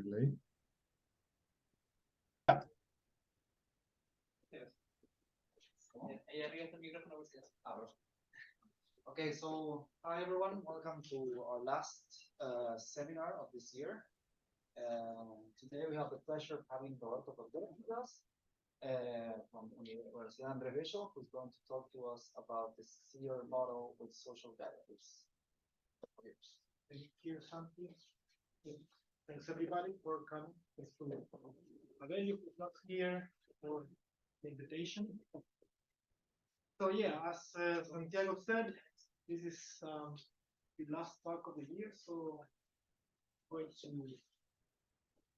delay. Okay, so hi everyone, welcome to our last seminar of this year. Today we have the pleasure of having Roberto Cortez with us from Universidad Andrés Bello, who's going to talk to us about the SEER model with social values. Thank you, Santi. Thanks everybody for coming. Thanks to Avelio who's not here for the invitation. So yeah, as Santiago said, this is the last talk of the year, so I'm going to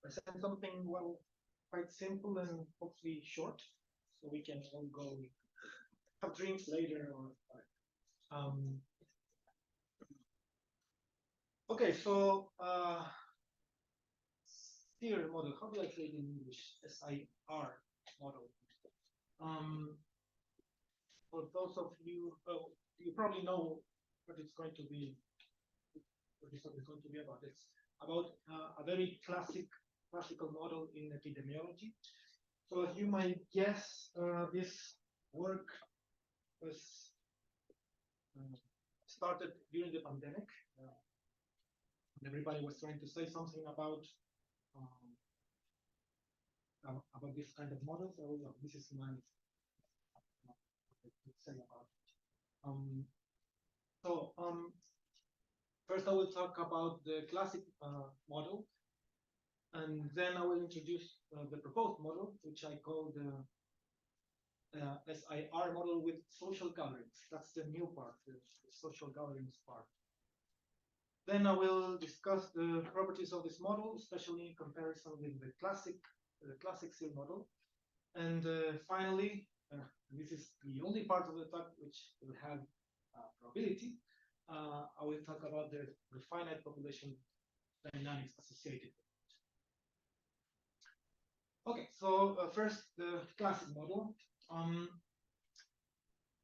present something quite simple and hopefully short, so we can all go have drinks later. Okay, so SEER model. How do I say it in English? SIR model. For those of you, you probably know what it's going to be. What this is going to be about. It's about a very classical model in epidemiology. So as you might guess, this work was started during the pandemic. And everybody was trying to say something about this kind of models. So this is my say about it. First I will talk about the classic model, and then I will introduce the proposed model, which I call the SIR model with social gatherings. That's the new part, the social gatherings part. Then I will discuss the properties of this model, especially in comparison with the classic SEER model. And finally, this is the only part of the talk which will have probability. I will talk about the finite population dynamics associated with it. Okay, so first the classic model.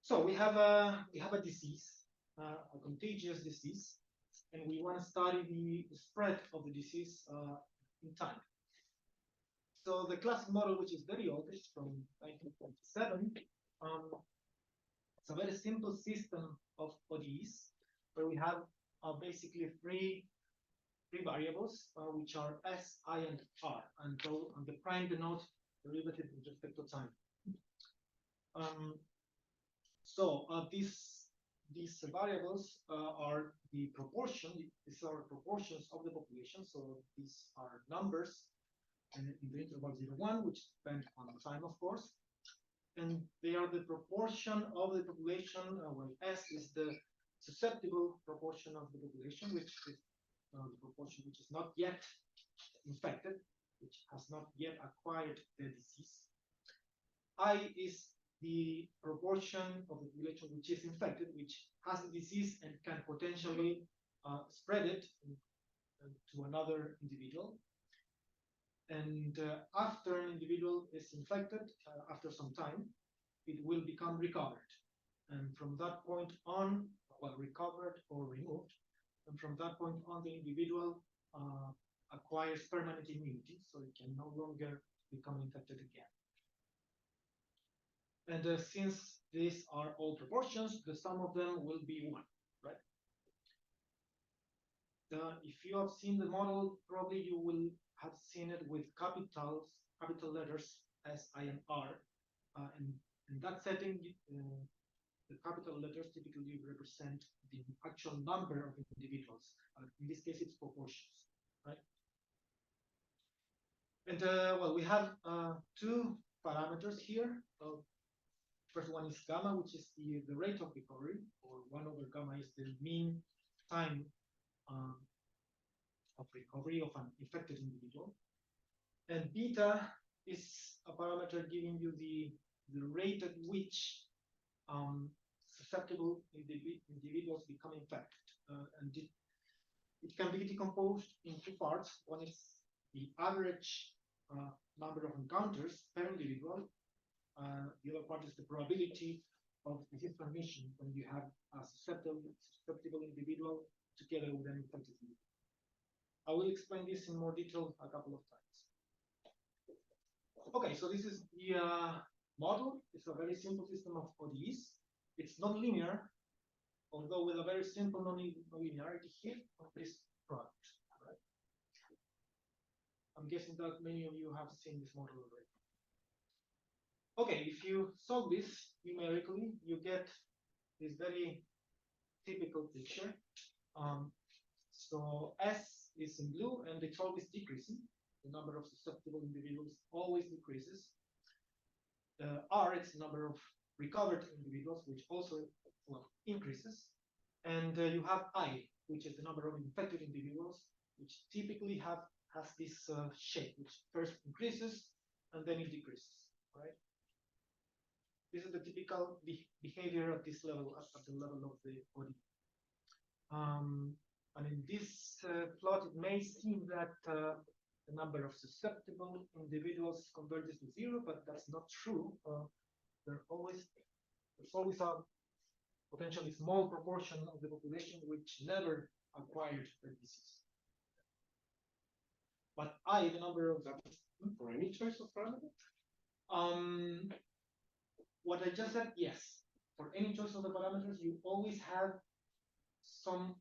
So we have a disease, a contagious disease, and we want to study the spread of the disease in time. So the classic model, which is very old, is from 1927. It's a very simple system of ODEs, where we have basically three variables, which are S, I, and R, and the prime denotes derivative with respect to time. These variables are the proportion. These are proportions of the population. So these are numbers in the interval 0, 1, which depend on the time, of course. And they are the proportion of the population. Well, S is the susceptible proportion of the population, which is the proportion which is not yet infected, which has not yet acquired the disease. I is the proportion of the population which is infected, which has the disease and can potentially spread it to another individual. And after an individual is infected, after some time, it will become recovered. And from that point on, well, recovered or removed, and from that point on, the individual acquires permanent immunity, so it can no longer become infected again. And since these are all proportions, the sum of them will be 1, right? If you have seen the model, probably you will have seen it with capital letters S, I, and R. And in that setting, the capital letters typically represent the actual number of individuals. In this case, it's proportions, right? And well, we have 2 parameters here. First one is gamma, which is the rate of recovery, or 1 over gamma is the mean time of recovery of an infected individual. And beta is a parameter giving you the rate at which susceptible individuals become infected. And it can be decomposed in 2 parts. One is the average number of encounters per individual. The other part is the probability of disease transmission when you have a susceptible individual together with an infected individual. I will explain this in more detail a couple of times. Okay, so this is the model. It's a very simple system of ODEs. It's non-linear, although with a very simple non-linearity here of this product. Right? I'm guessing that many of you have seen this model already. Okay, if you solve this numerically, you get this very typical picture. So S is in blue, and it's always decreasing. The number of susceptible individuals always decreases. R, it's the number of recovered individuals, which also increases. And you have I, which is the number of infected individuals, which typically has this shape, which first increases and then it decreases, right? This is the typical behavior at this level, at the level of the body. And in this plot, it may seem that the number of susceptible individuals converges to 0, but that's not true. There's always a potentially small proportion of the population which never acquired the disease. But I, the number of for any choice of parameter? What I just said, yes. For any choice of the parameters, you always have some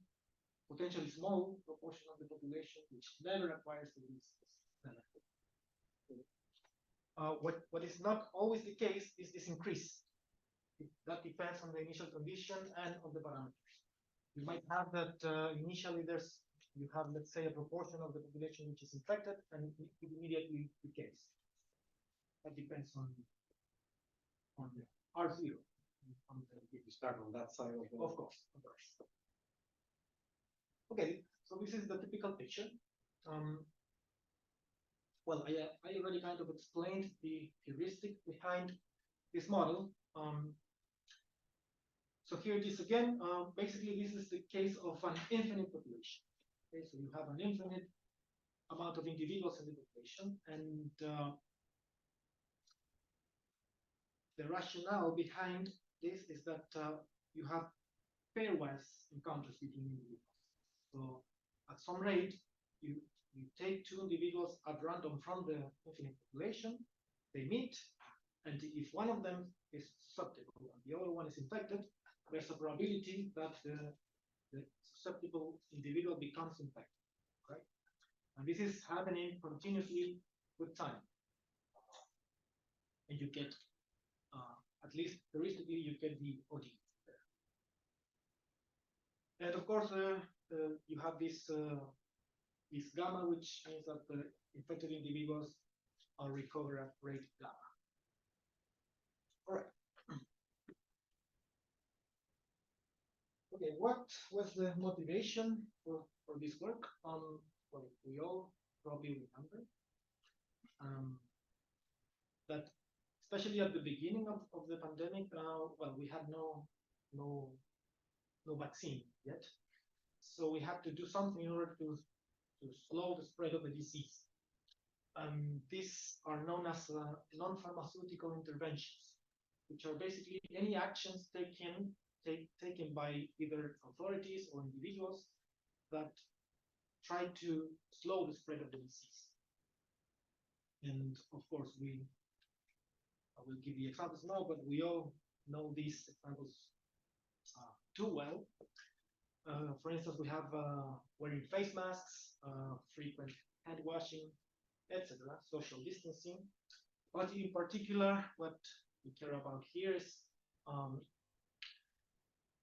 potentially small proportion of the population which never acquires the disease. What is not always the case is this increase. That depends on the initial condition and on the parameters. You might have that initially you have, let's say, a proportion of the population which is infected, and it immediately decays. That depends on the R0. If you start on that side of the... Of course. Okay, so this is the typical picture. Well, I already kind of explained the heuristic behind this model. So here it is again. Basically, this is the case of an infinite population. Okay, so you have an infinite amount of individuals in the population, and the rationale behind this is that you have pairwise encounters between individuals. So at some rate, you take two individuals at random from the infinite population, they meet, and if one of them is susceptible and the other one is infected, there's a probability that the susceptible individual becomes infected, right? And this is happening continuously with time. And you get, at least heuristically, you get the OD there. And of course, you have this gamma, which means that the infected individuals are recovered at rate gamma. All right. Okay, what was the motivation for this work? Well, we all probably remember that, especially at the beginning of the pandemic, well, we had no vaccine yet, so we had to do something in order to slow the spread of the disease. These are known as non-pharmaceutical interventions, which are basically any actions taken by either authorities or individuals that try to slow the spread of the disease. And of course, I will give the examples now, but we all know these examples too well. For instance, we have wearing face masks, frequent hand washing, etc., social distancing. But in particular, what we care about here is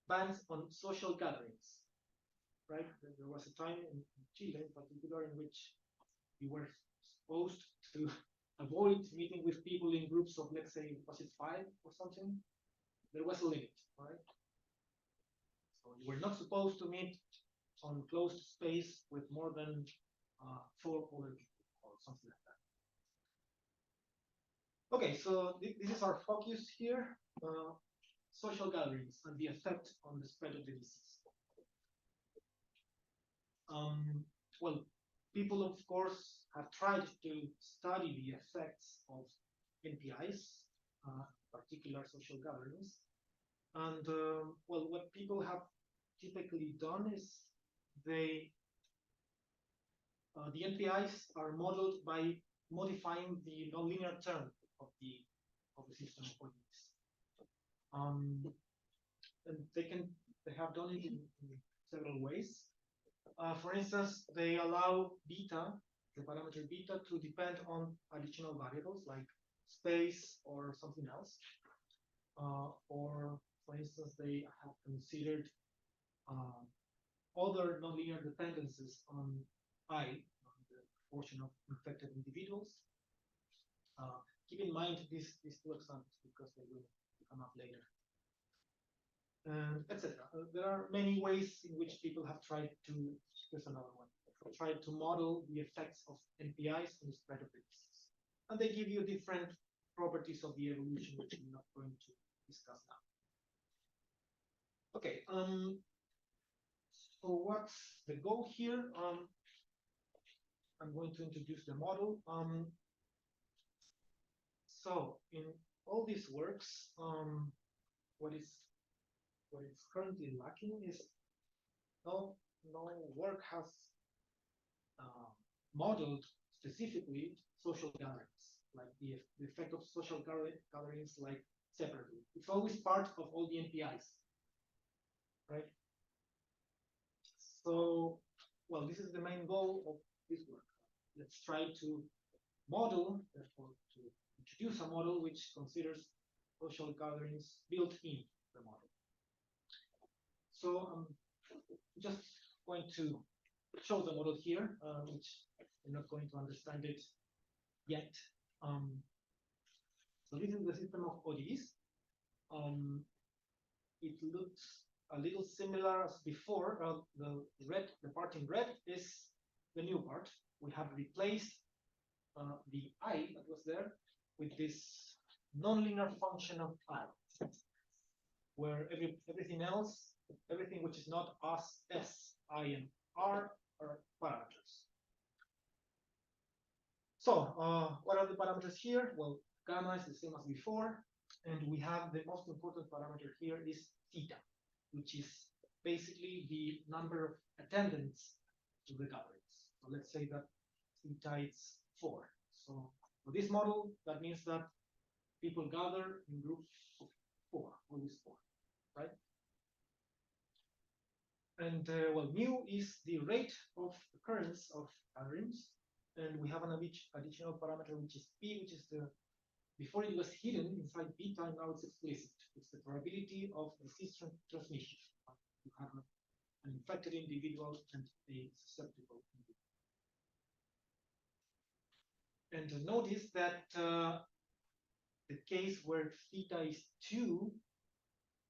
bans on social gatherings, right? There was a time in Chile, in particular, in which you were supposed to avoid meeting with people in groups of, let's say, was it 5 or something? There was a limit, right? So you were not supposed to meet on closed space with more than 4 other people or something like that. Okay, so this is our focus here. Social gatherings and the effect on the spread of the disease. Well, people, of course, have tried to study the effects of NPIs, particular social gatherings. And, well, what people have typically done is they the NPIs are modeled by modifying the nonlinear term of the system of ODEs. And they have done it in several ways. For instance, they allow beta, the parameter beta, to depend on additional variables like space or something else. Or, for instance, they have considered other nonlinear dependencies on I, on the portion of infected individuals. Keep in mind these two examples because they will come up later. And etc. There are many ways in which people have tried to, here's another one, tried to model the effects of NPIs on the spread of the disease. And they give you different properties of the evolution, which I'm not going to discuss now. Okay, so what's the goal here? I'm going to introduce the model. So in all these works, what is currently lacking is no work has modeled specifically social gatherings, like the effect of social gatherings, like separately. It's always part of all the NPIs, right? So, well, this is the main goal of this work. Let's try to model, therefore, to introduce a model which considers social gatherings built in the model. So I'm just going to show the model here, which you're not going to understand it yet. So this is the system of ODEs. It looks a little similar as before. The part in red is the new part. We have replaced the I that was there with this nonlinear function of I, where everything else, everything which is not S, I, and R are parameters. So what are the parameters here? Well, gamma is the same as before, and we have the most important parameter here is theta, which is basically the number of attendants to the gatherings. So let's say that theta is 4. So for this model, that means that people gather in groups of 4, always 4, right? And well, mu is the rate of occurrence of gatherings, and we have an additional parameter which is p, which is the, before it was hidden inside beta, and now it's explicit. It's the probability of disease transmission. You have an infected individual and a susceptible individual. And notice that the case where theta is 2,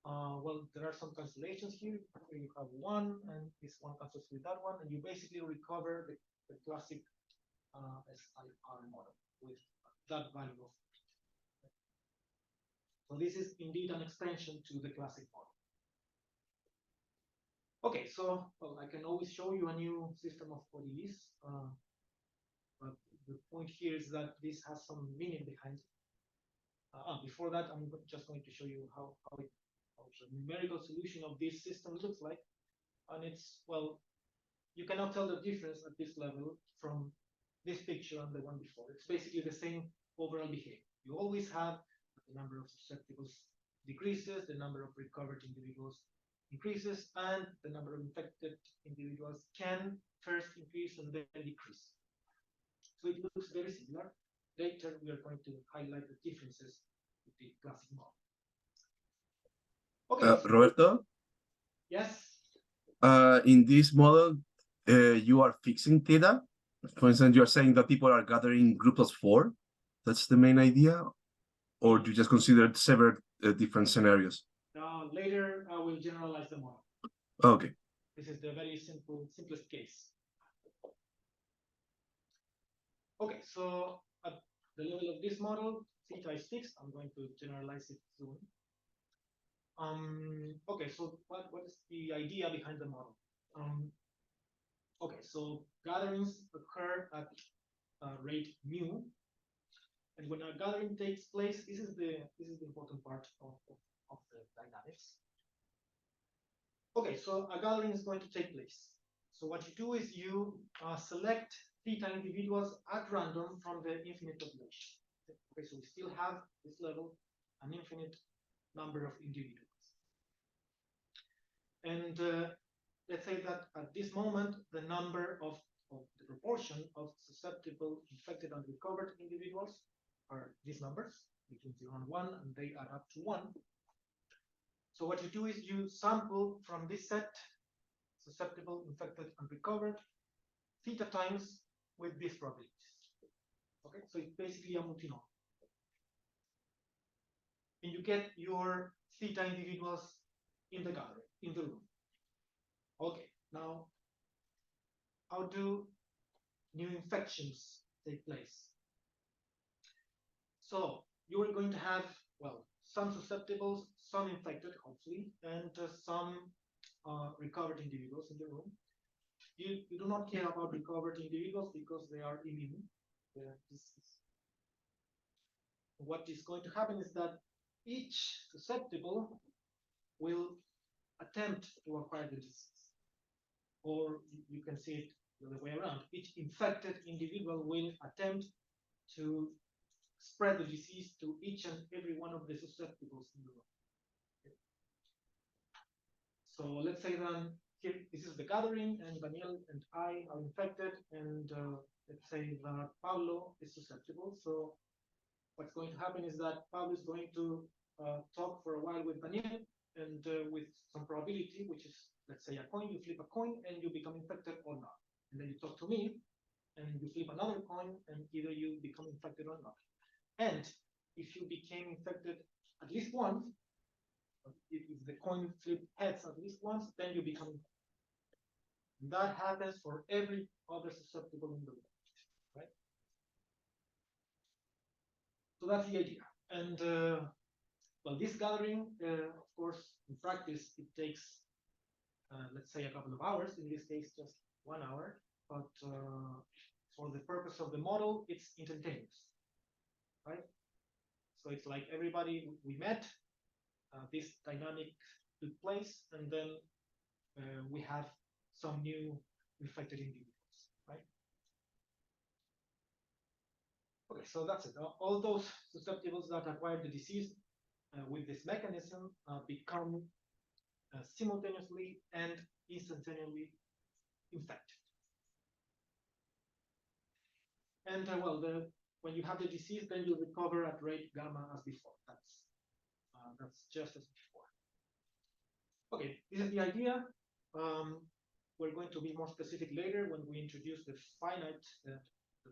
well, there are some cancellations here. You have 1, and this one cancels with that one, and you basically recover the classic SIR model with that value of. So this is indeed an extension to the classic model. Okay, so well, I can always show you a new system of ODEs, but the point here is that this has some meaning behind it. Before that, I'm just going to show you how the numerical solution of this system looks like. And it's, well, you cannot tell the difference at this level from this picture and the one before. It's basically the same overall behavior. You always have the number of susceptibles decreases, the number of recovered individuals increases, and the number of infected individuals can first increase and then decrease. So it looks very similar. Later, we are going to highlight the differences with the classic model. Okay. Roberto? Yes? In this model, you are fixing theta. For instance, you are saying that people are gathering groups of 4. That's the main idea? Or do you just consider several different scenarios? Later, I will generalize the model. Okay. This is the very simplest case. Okay, so at the level of this model, theta is fixed. I'm going to generalize it soon. Okay, so what is the idea behind the model? Okay, so gatherings occur at rate mu, and when a gathering takes place, this is the important part of the dynamics. Okay, so a gathering is going to take place. So what you do is you select theta individuals at random from the infinite population. Okay, so we still have this level, an infinite number of individuals. And let's say that at this moment, the number of the proportion of susceptible, infected, and recovered individuals are these numbers between 0 and 1, and they add up to 1. So what you do is you sample from this set, susceptible, infected, and recovered, theta times with these probabilities. Okay, so it's basically a multinomial. And you get your theta individuals in the gallery, in the room. Okay, now, how do new infections take place? So you are going to have, well, some susceptibles, some infected, hopefully, and some recovered individuals in the room. You do not care about recovered individuals because they are immune. What is going to happen is that each susceptible will attempt to acquire the disease. Or you can see it the other way around. Each infected individual will attempt to spread the disease to each and every one of the susceptibles in the room. Okay. So let's say then here, this is the gathering, and Daniel and I are infected, and let's say that Pablo is susceptible. So what's going to happen is that Pablo is going to talk for a while with Daniel, and with some probability, which is, let's say, a coin, you flip a coin, and you become infected or not. And then you talk to me, and you flip another coin, and either you become infected or not. And if you became infected at least once, if the coin flip heads at least once, then you become infected. And that happens for every other susceptible in the room, right? So that's the idea. And well, this gathering, of course, in practice, it takes, let's say, a couple of hours. In this case, just 1 hour. But for the purpose of the model, it's instantaneous, right? So it's like everybody we met, this dynamic took place, and then we have some new infected individuals, right? Okay, so that's it. All those susceptibles that acquire the disease with this mechanism become simultaneously and instantaneously infected. And well, when you have the disease, then you recover at rate gamma as before. That's just as before. Okay, this is the idea. We're going to be more specific later when we introduce the finite, the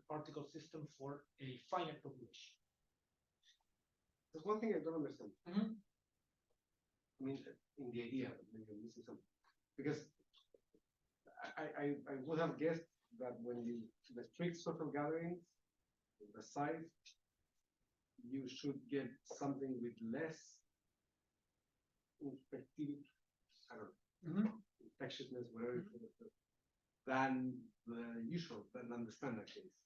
particle system for a finite population. There's one thing I don't understand. Mm-hmm. I mean, in the idea, maybe I'm missing something. Because I would have guessed that when you the strict social gatherings, the size, you should get something with less infective, I don't know, infectiousness, whatever, than the usual, than the standard case.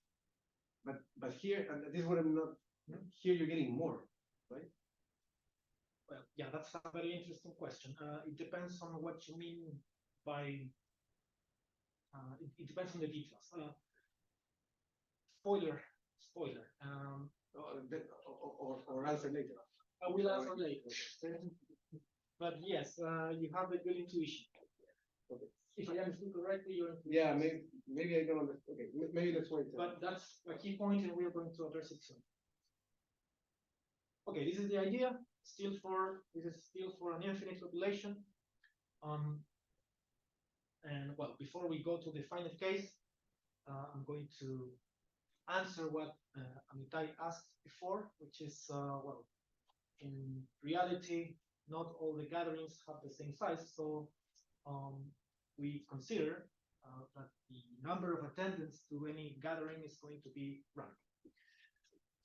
But here, and this is what I'm not. Here you're getting more, right? Well, yeah, that's a very interesting question. It depends on what you mean by. It depends on the details. Spoiler. Or answer later. I will answer later. But yes, you have a good intuition. Okay. If I understood correctly, your intuition. Yeah, maybe I don't understand. Okay, maybe let's wait. But that's a key point, and we're going to address it soon. Okay, this is the idea. This is still for an infinite population. And well, before we go to the finite case, I'm going to answer what Amitai asked before, which is, well, in reality, not all the gatherings have the same size. So we consider that the number of attendants to any gathering is going to be random.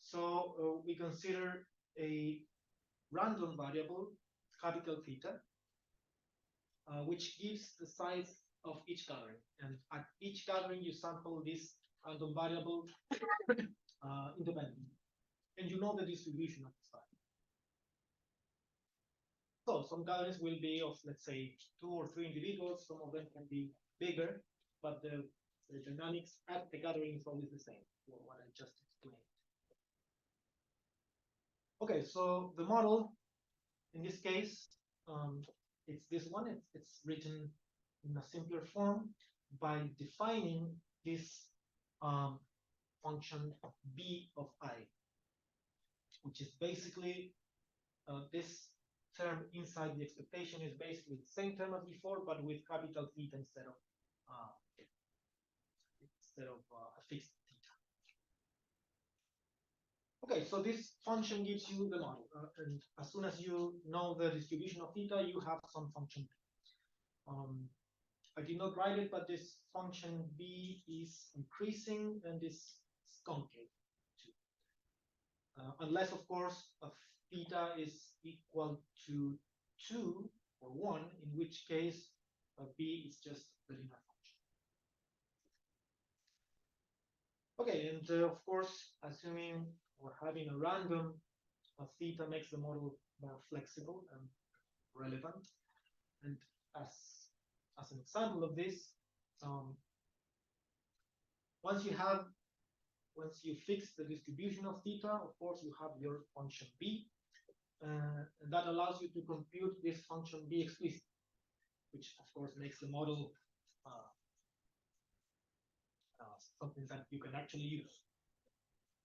So we consider a random variable, capital theta, which gives the size of each gathering. And at each gathering, you sample this random variable independently. And you know the distribution of the size. So some gatherings will be of, let's say, 2 or 3 individuals. Some of them can be bigger, but the The dynamics at the gathering is always the same, what I just explained. Okay, so the model, in this case, it's this one. It's written in a simpler form by defining this function b of I, which is basically this term inside the expectation is basically the same term as before, but with capital theta instead of a fixed theta. Okay, so this function gives you the model, and as soon as you know the distribution of theta, you have some function. I did not write it, but this function b is increasing and is concave too. Unless, of course, theta is equal to 2 or 1, in which case b is just the linear function. Okay, and of course, assuming we're having a random, theta makes the model more flexible and relevant. And as an example of this, once you fix the distribution of theta, of course, you have your function b. And that allows you to compute this function b explicit, which of course makes the model something that you can actually use.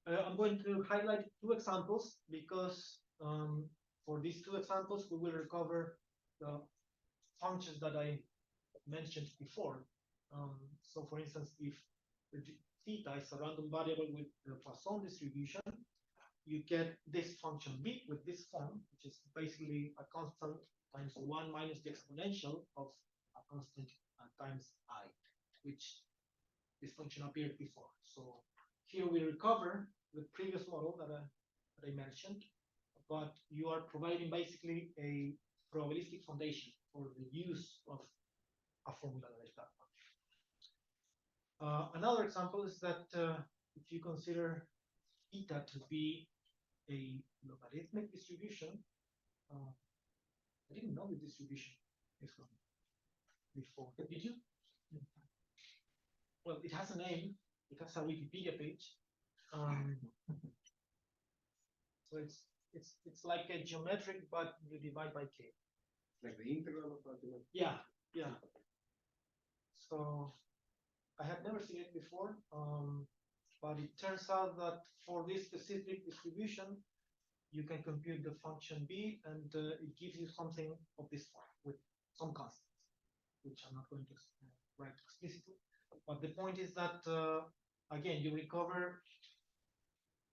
I'm going to highlight 2 examples because for these 2 examples, we will recover the functions that I mentioned before. So for instance, if theta is a random variable with the Poisson distribution, you get this function b with this form, which is basically a constant times 1 minus the exponential of a constant times I, which this function appeared before. So here we recover the previous model that I mentioned, but you are providing basically a probabilistic foundation for the use of a formula like that one. Another example is that if you consider theta to be a logarithmic distribution, I didn't know the distribution is one before. Did you? Well, it has a name. It has a Wikipedia page. So it's like a geometric, but you divide by k. Like the integral of argument. Yeah. So I had never seen it before, but it turns out that for this specific distribution, you can compute the function b, and it gives you something of this form with some constants, which I'm not going to write explicitly. But the point is that, again, you recover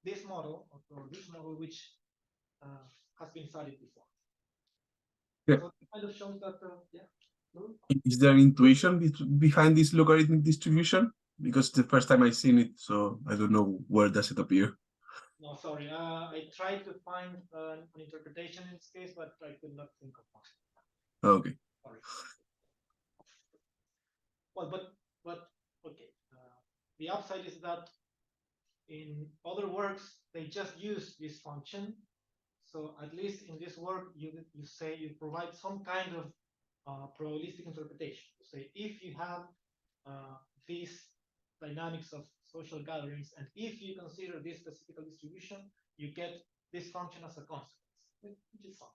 this model, or this model which has been studied before. Yeah. So it kind of shows that, yeah. Is there an intuition behind this logarithmic distribution? Because the first time I've seen it, so I don't know where does it appear. No, sorry. I tried to find an interpretation in this case, but I could not think of one. Okay. Sorry. Well, but okay. The upside is that in other works they just use this function. So at least in this work, you say you provide some kind of probabilistic interpretation. You say if you have these dynamics of social gatherings, and if you consider this specific distribution, you get this function as a consequence, which is fun.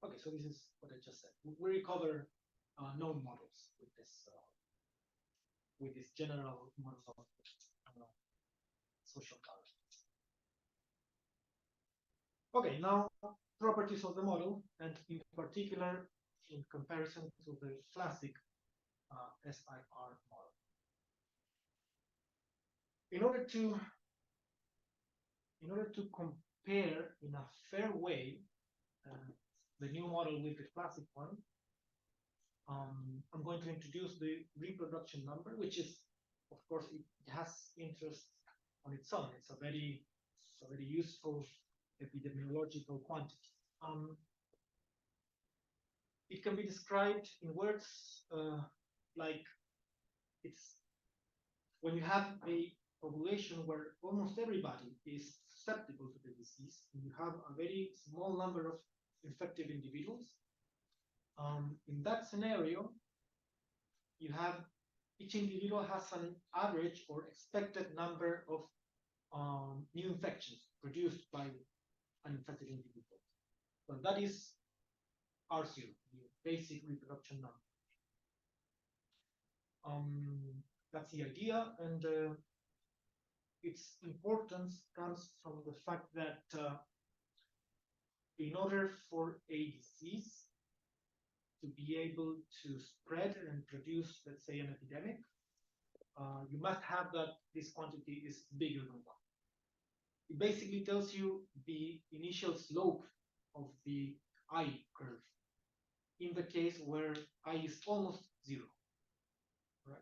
Okay, so this is what I just said. We recover known models with this general model of social gatherings. Okay, now properties of the model, and in particular in comparison to the classic SIR model. In order to compare in a fair way the new model with the classic one, I'm going to introduce the reproduction number, which is, of course, it has interest on its own. It's a very useful epidemiological quantity. It can be described in words like it's when you have a population where almost everybody is susceptible to the disease, and you have a very small number of infective individuals. In that scenario, you have each individual has an average or expected number of new infections produced by an infected individual. Well, that is R0, the basic reproduction number. That's the idea, and its importance comes from the fact that in order for a disease to be able to spread and produce, let's say, an epidemic, you must have that this quantity is bigger than 1. It basically tells you the initial slope of the I curve in the case where I is almost 0. Right?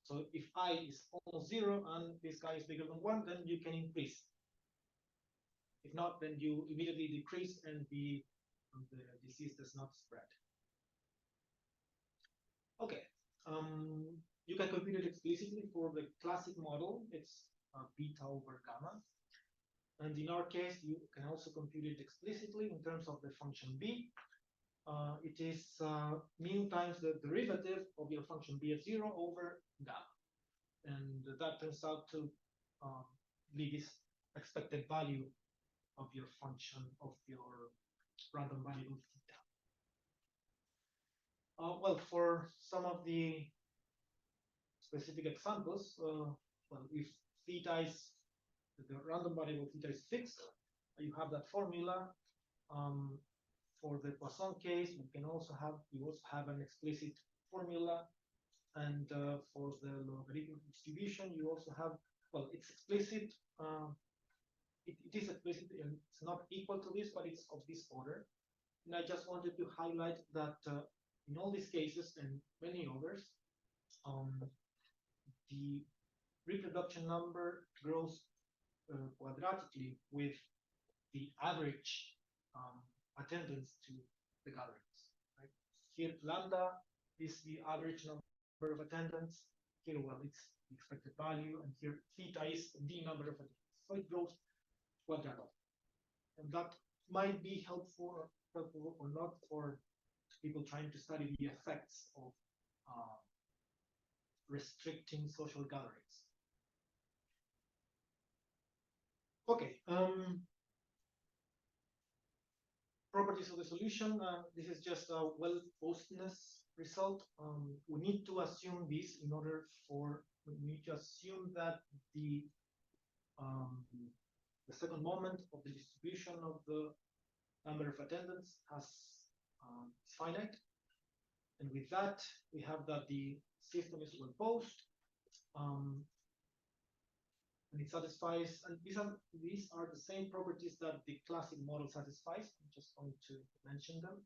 So if I is almost 0 and this guy is bigger than 1, then you can increase. If not, then you immediately decrease and the disease does not spread. Okay, you can compute it explicitly for the classic model. It's beta over gamma. And in our case, you can also compute it explicitly in terms of the function b. It is mu times the derivative of your function b of 0 over gamma. And that turns out to be this expected value of your function of your random variable theta. Well, for some of the specific examples, well, if theta is, the random variable theta is fixed, you have that formula. For the Poisson case, you also have an explicit formula, and for the logarithmic distribution, you also have, well, it's explicit. It is explicit, and it's not equal to this, but it's of this order. And I just wanted to highlight that in all these cases and many others, the reproduction number grows quadratically with the average attendance to the gatherings. Right? Here, lambda is the average number of attendants. Here, well, it's the expected value, and here theta is the number of attendants. So it grows quadratically, and that might be helpful or not for people trying to study the effects of restricting social gatherings. Okay. Properties of the solution. This is just a well-postedness result. We need to assume this in order for, we need to assume that the second moment of the distribution of the number of attendants has is finite. And with that, we have that the system is well-posed. And it satisfies, and these are the same properties that the classic model satisfies. I'm just going to mention them.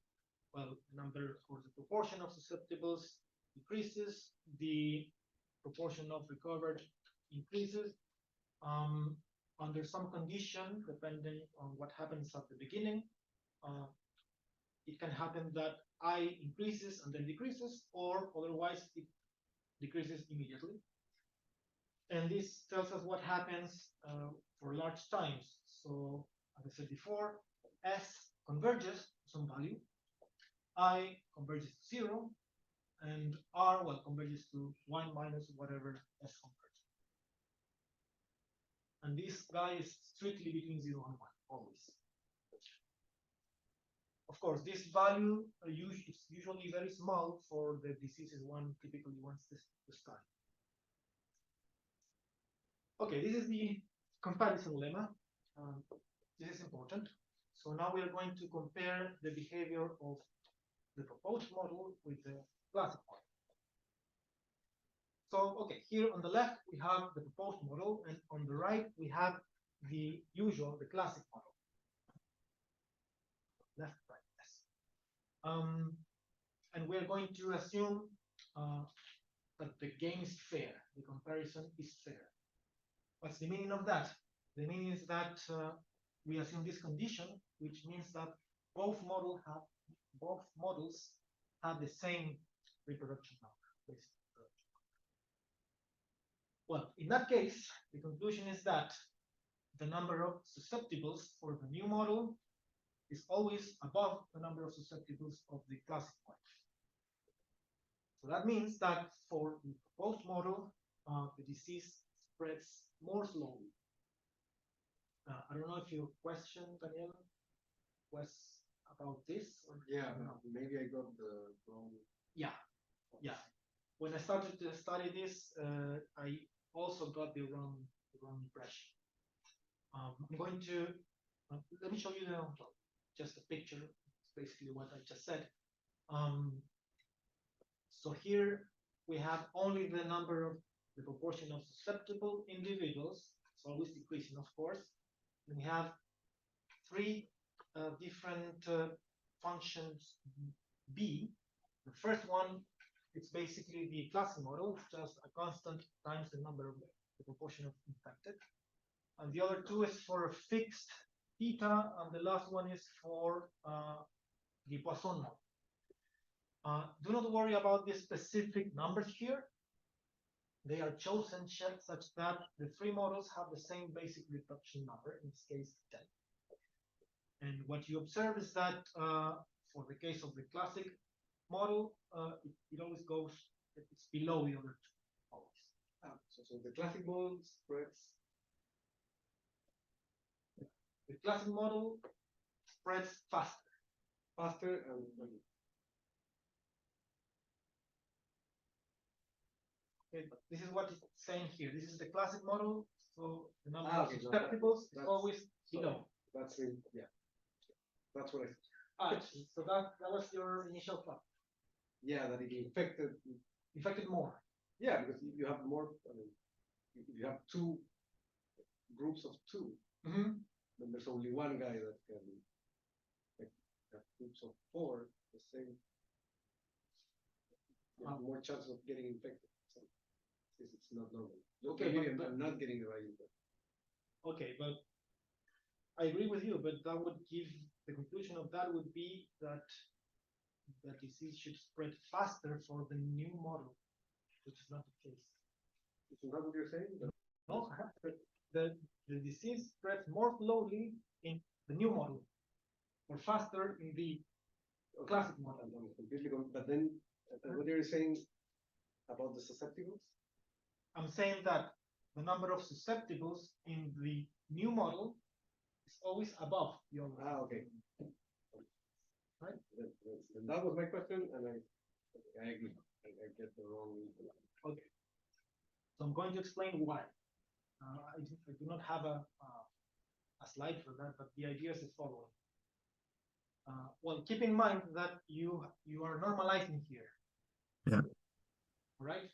Well, number or the proportion of susceptibles decreases, the proportion of recovered increases. Under some condition, depending on what happens at the beginning, it can happen that I increases and then decreases, or otherwise it decreases immediately. And this tells us what happens for large times. So, as I said before, S converges to some value, I converges to 0, and R, well, converges to 1 minus whatever S converges. And this guy is strictly between 0 and 1, always. Of course, this value is usually very small for the diseases one typically wants to study. Okay, this is the comparison lemma. This is important. So now we are going to compare the behavior of the proposed model with the classic model. So, okay, here on the left, we have the proposed model, and on the right, we have the usual, the classic model. Left, right, yes. And we're going to assume that the game is fair, the comparison is fair. What's the meaning of that? The meaning is that we assume this condition, which means that both models have the same reproduction number. Well, in that case, the conclusion is that the number of susceptibles for the new model is always above the number of susceptibles of the classic one. So that means that for the proposed model, the disease spreads more slowly. I don't know if your question, Daniel, was about this. Or Yeah, no. maybe I got the wrong. Yeah, yeah. When I started to study this, I also got the wrong impression. I'm going to let me show you just a picture. It's basically what I just said. So here we have only the number of the proportion of susceptible individuals. It's always decreasing, of course. And we have three different functions B. The first one, it's basically the classic model, just a constant times the number of the proportion of infected. And the other two is for a fixed theta, and the last one is for the Poisson model. Do not worry about the specific numbers here. They are chosen such that the three models have the same basic reduction number, in this case 10. And what you observe is that for the case of the classic model, it always goes, it's below the other two, always. So the classic model spreads. The classic model spreads faster. And Okay, but this is what it's saying here. This is the classic model, so the number of okay, no, susceptibles is that's- always below. that's it. Yeah, that's what I. So that was your initial thought. Yeah, that it infected. Infected more. Yeah, because you have more. I mean, if you have two groups of two, Mm-hmm. then there's only one guy that can have groups of four. The same. You have more chances of getting infected. So it's not normal. Okay, maybe but- I'm not getting the right info. Okay, but I agree with you, but that would give the conclusion of that would be that the disease should spread faster for the new model, which is not the case. Isn't that what you're saying? No, the disease spreads more slowly in the new model, or faster in the classic model. I'm completely but then what are you saying about the susceptibles? I'm saying that the number of susceptibles in the new model is always above the old one. Okay. Right. Then that was my question, and I agree. I get the wrong. Okay. So I'm going to explain why. I do not have a slide for that, but the idea is the following. Well, keep in mind that you are normalizing here. Yeah. Right.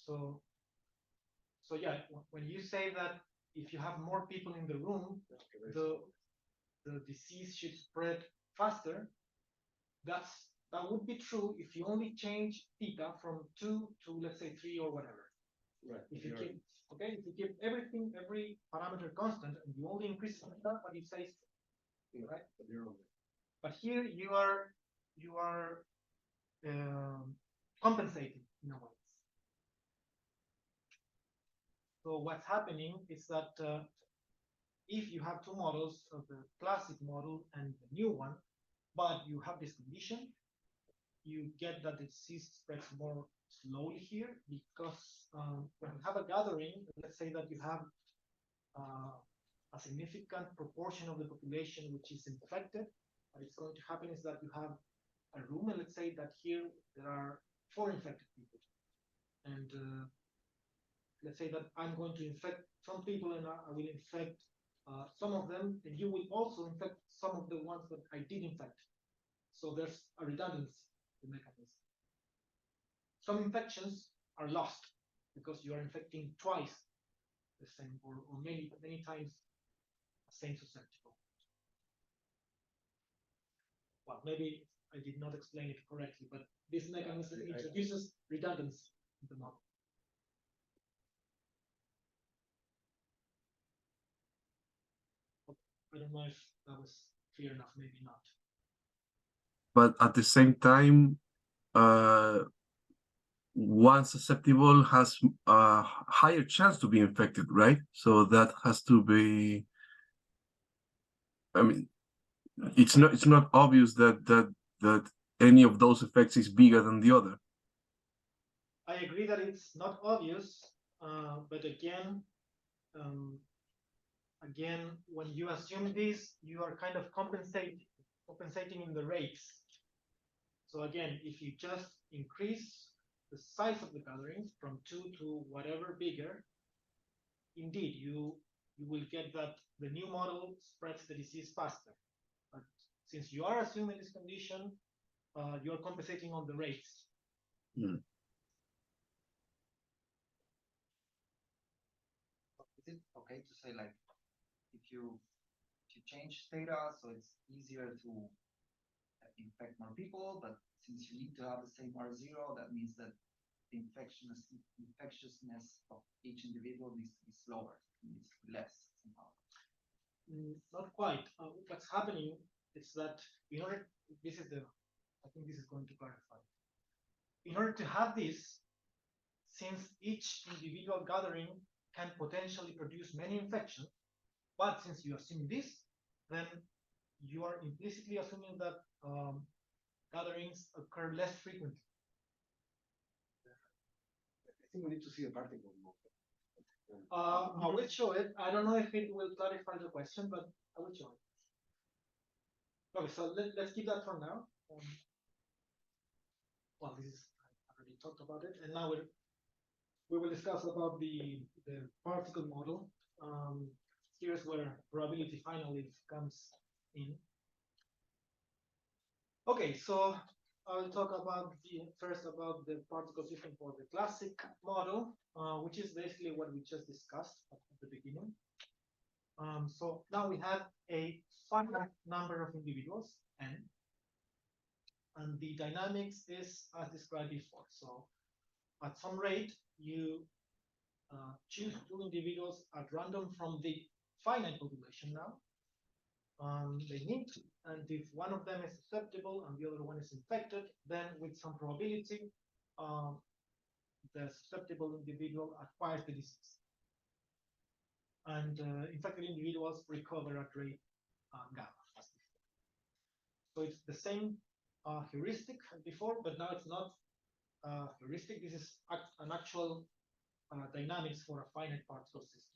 So yeah, when you say that if you have more people in the room, the disease should spread faster. That would be true if you only change theta from 2 to, let's say, 3 or whatever. Right. If you keep if you keep every parameter constant and you only increase theta, what it says, right? But here you are compensating in a way. So what's happening is that if you have two models of the classic model and the new one, but you have this condition, you get that the disease spreads more slowly here because when you have a gathering, let's say that you have a significant proportion of the population which is infected, what is going to happen is that you have a room, and let's say that here there are 4 infected people. And let's say that I'm going to infect some people and I will infect some of them, and you will also infect some of the ones that I did infect. So there's a redundancy in the mechanism. Some infections are lost because you are infecting twice the same or many times the same susceptible. Well, maybe I did not explain it correctly, but this mechanism introduces redundancy in the model. I don't know if that was clear enough, maybe not. But at the same time, one susceptible has a higher chance to be infected, right? So that has to be. I mean, it's not obvious that any of those effects is bigger than the other. I agree that it's not obvious, but again, when you assume this, you are kind of compensating in the rates. So again, if you just increase the size of the gatherings from 2 to whatever bigger, indeed, you will get that the new model spreads the disease faster. But since you are assuming this condition, you are compensating on the rates. Mm. Is it okay to say, like, if you change theta, so it's easier to infect more people, but since you need to have the same R0, that means that the infectiousness of each individual needs to be slower, needs to be less somehow. Not quite. What's happening is that in order, I think this is going to clarify. In order to have this, since each individual gathering can potentially produce many infections, but since you assume this, then you are implicitly assuming that gatherings occur less frequently. I think we need to see the particle more. I will show it. I don't know if it will clarify the question, but I will show it. Okay, so let's keep that for now. Well, this is, I already talked about it, and now we will discuss about the particle model. Here's where probability finally comes in. Okay, so I'll talk about first about the particle system for the classic model, which is basically what we just discussed at the beginning. So now we have a finite number of individuals, n, and the dynamics is as described before. So at some rate, you choose 2 individuals at random from the finite population now. They meet, and if one of them is susceptible and the other one is infected, then with some probability, the susceptible individual acquires the disease. And infected individuals recover at rate gamma. So it's the same heuristic as before, but now it's not heuristic. This is an actual dynamics for a finite particle system.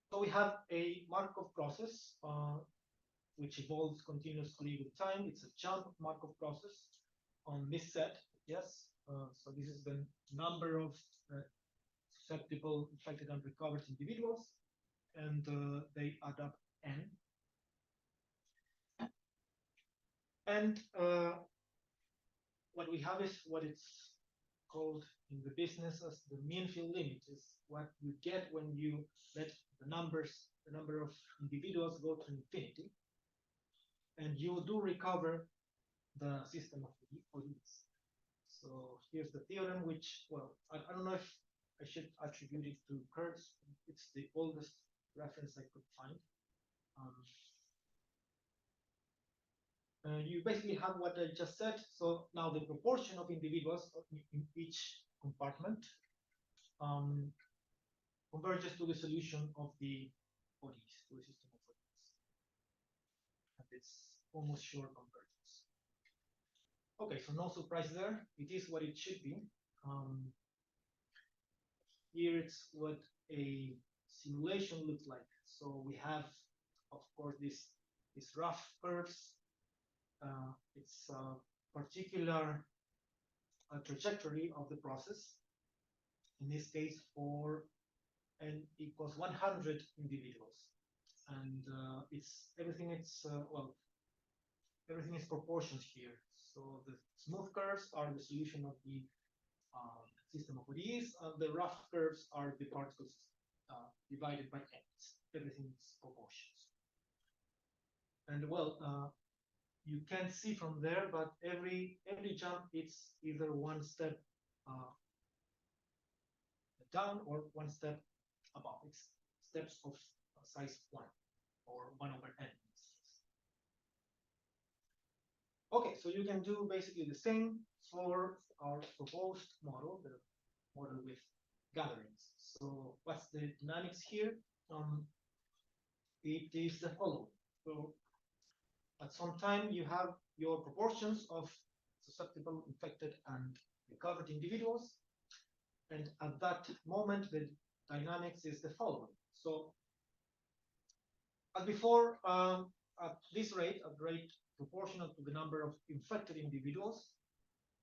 So we have a Markov process, which evolves continuously with time. It's a jump Markov process on this set, yes. So this is the number of susceptible, infected, and recovered individuals, and they add up n. And what we have is what it's called in the business as the mean field limit, is what you get when you let the number of individuals go to infinity, and you do recover the system of the ODEs. So here's the theorem, which, well, I don't know if I should attribute it to Kurtz. It's the oldest reference I could find. You basically have what I just said. So now the proportion of individuals in each compartment converges to the solution of the ODEs, to the system of ODEs. And it's almost sure convergence. Okay, so no surprise there. It is what it should be. Here it's what a simulation looks like. So we have, of course, these rough curves. It's a particular trajectory of the process. In this case, for n equals 100 individuals, and everything is proportions here. So the smooth curves are the solution of the system of ODEs, and the rough curves are the particles divided by n. Everything is proportions. And well, you can't see from there, but every jump it's either one step down or one step above. It's steps of size 1 or 1 over n. Okay, so you can do basically the same for our proposed model, the model with gatherings. So what's the dynamics here? It is the following. So at some time you have your proportions of susceptible, infected, and recovered individuals. And at that moment, the dynamics is the following. So as before, at this rate, at rate proportional to the number of infected individuals,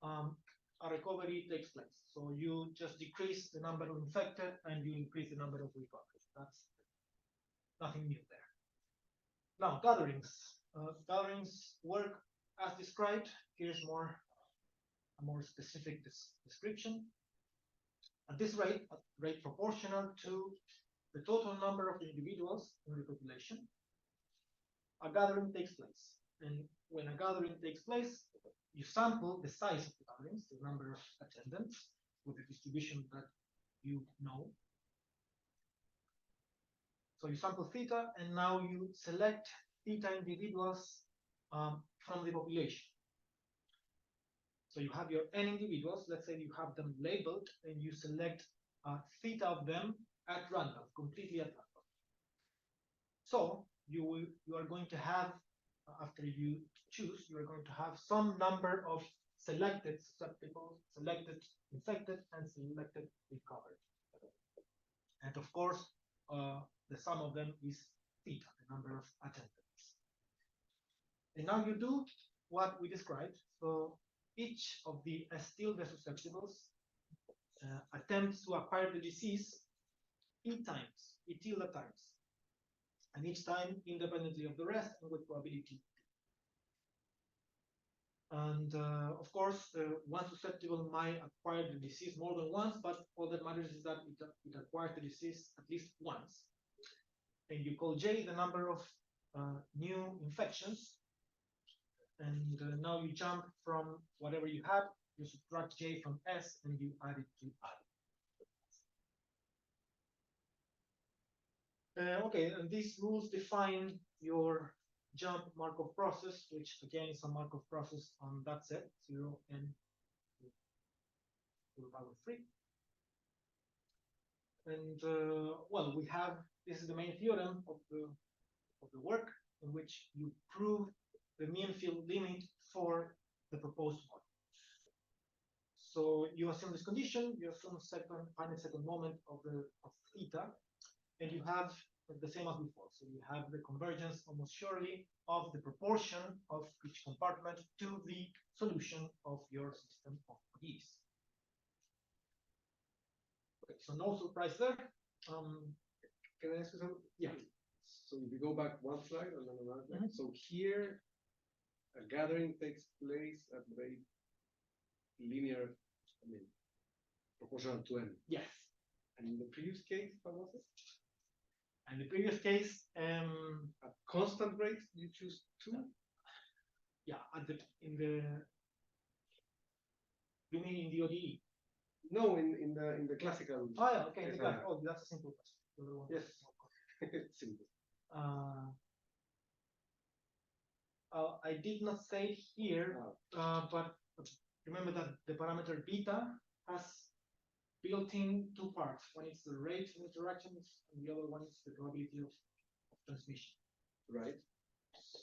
a recovery takes place. So you just decrease the number of infected and you increase the number of recovered. That's nothing new there. Now, gatherings. Gatherings work as described. Here's a more specific description. At this rate, at rate proportional to the total number of individuals in the population, a gathering takes place. And when a gathering takes place, you sample the size of the gatherings, the number of attendants, with the distribution that you know. So you sample theta, and now you select theta individuals from the population. So you have your n individuals, let's say you have them labeled, and you select theta of them at random, completely at random. So you are going to have, after you choose, you are going to have some number of selected susceptible, selected infected, and selected recovered. And of course, the sum of them is theta, the number of attendants. And now you do what we described. So each of the tilde susceptibles attempts to acquire the disease e tilde times, and each time independently of the rest and with probability. And of course, one susceptible might acquire the disease more than once, but all that matters is that it acquires the disease at least once. And you call J the number of new infections. And now you jump from whatever you had, you subtract J from S, and you add it to I. Okay, and these rules define your jump Markov process, which again is a Markov process on that set, 0 n to the power 3. And well, we have, this is the main theorem of the work, in which you prove the mean field limit for the proposed model. So you assume this condition, you assume finite second moment of theta, and you have the same as before. So you have the convergence almost surely of the proportion of each compartment to the solution of your system of ODEs. Okay, so no surprise there. Can I ask you something? Yeah. So if you go back one slide and then another slide. So here, a gathering takes place at very linear, proportional to n. Yes. And in the previous case, what was it? And the previous case, at constant rates, you choose 2? Yeah, you mean in the ODE? No, in the classical. Oh yeah, okay. Oh, that's a simple question. Yes. Simple. I did not say it here, but remember that the parameter beta has built-in 2 parts. One is the rate of interactions, and the other one is the probability of transmission. Right.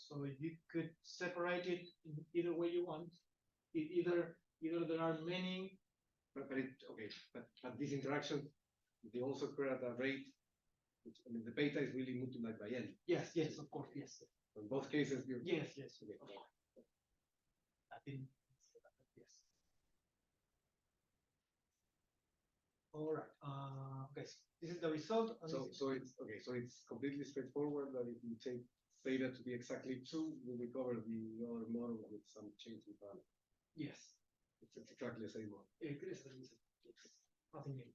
So you could separate it in either way you want. Either there are many. But these interactions, they also occur at a rate, which, the beta is really multiplied by n. Yes, of course, yes. In both cases, you. Yes. Okay. I didn't say that, but yes. All right. Okay. So this is the result. So it's okay. So it's completely straightforward that if you take theta to be exactly 2, you recover the other model with some change in value. Yes. It's exactly the same model. It is nothing new.